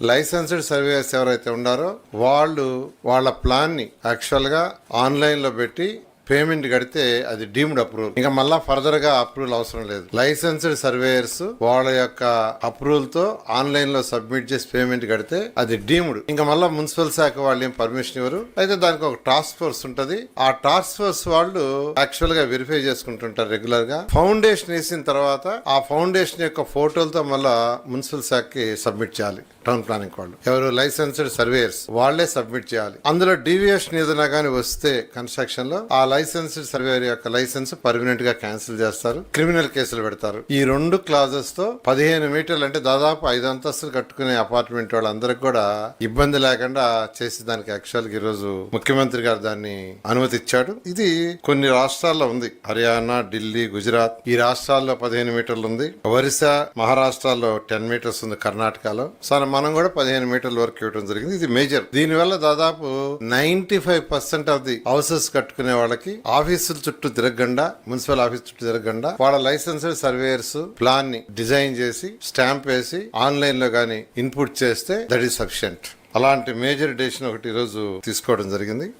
Licensed surveyors ఎవరైతే ఉన్నారో వాళ్ళు వాళ్ళ ప్లాన్ ని యాక్చువల్ గా ఆన్లైన్ లో పెట్టి పేమెంట్ కడితే అది డీమ్డ్ అప్రూవల్. ఇంకా మళ్ళా ఫర్దర్ గా అప్రూవల్ అవసరం లేదు. లైసెన్స్డ్ సర్వేయర్స్ వాళ్ళ యొక్క అప్రూవల్ తో ఆన్లైన్ లో సబ్మిట్ చేసి పేమెంట్ కడితే అది డీమ్డ్. ఇంకా మళ్ళా మున్సిపల్ శాఖ వాళ్ళు ఏం పర్మిషన్ ఇవ్వరు. అయితే దానికి ఒక టాస్క్ ఫోర్స్ ఉంటది. ఆ టాస్క్ ఫోర్స్ వాళ్ళు యాక్చువల్ గా వెరిఫై చేసుకుంటుంటారు రెగ్యులర్ గా. ఫౌండేషన్ వేసిన తర్వాత ఆ ఫౌండేషన్ యొక్క ఫోటోలతో మళ్ళా మున్సిపల్ శాఖకి సబ్మిట్ చేయాలి. టౌన్ ప్లానింగ్ వాళ్ళు ఎవరు లైసెన్స్డ్ సర్వేయర్స్ వాళ్లే సబ్మిట్ చేయాలి. అందులో డీవియేషన్ ఏదైనా కానీ వస్తే కన్స్ట్రక్షన్ లో ఆ లైసెన్స్డ్ సర్వేయర్ యొక్క లైసెన్స్ పర్మనెంట్ గా క్యాన్సిల్ చేస్తారు, క్రిమినల్ కేసులు పెడతారు. ఈ రెండు క్లాజెస్ తో 15 మీటర్లు అంటే దాదాపు 5 అంతస్తులు కట్టుకునే అపార్ట్మెంట్ వాళ్ళందరికి కూడా ఇబ్బంది లేకుండా చేసి దానికి యాక్చువల్ గా ఈ రోజు ముఖ్యమంత్రి గారు దాన్ని అనుమతి ఇచ్చాడు. ఇది కొన్ని రాష్ట్రాల్లో ఉంది. హర్యానా, ఢిల్లీ, గుజరాత్ ఈ రాష్ట్రాల్లో 15 మీటర్లు ఉంది. ఒరిస్సా, మహారాష్ట్రలో 10 మీటర్స్ ఉంది. కర్ణాటకలో మనం కూడా 15 మీటర్ల వరకు ఇవ్వడం జరిగింది. ఇది మేజర్. దీనివల్ల దాదాపు 95% ఆఫ్ ది హౌసెస్ కట్టుకునే వాళ్ళకి ఆఫీసుల చుట్టూ తిరగకుండా, మున్సిపల్ ఆఫీస్ చుట్టూ తిరగకుండా వాళ్ళ లైసెన్స్డ్ సర్వేయర్స్ ప్లాన్ ని డిజైన్ చేసి స్టాంప్ వేసి ఆన్లైన్ లో గానీ ఇన్పుట్ చేస్తే దట్ ఈస్ సఫిషియంట్. అలాంటి మేజర్ డెసిషన్ ఒకటి ఈ రోజు తీసుకోవడం జరిగింది.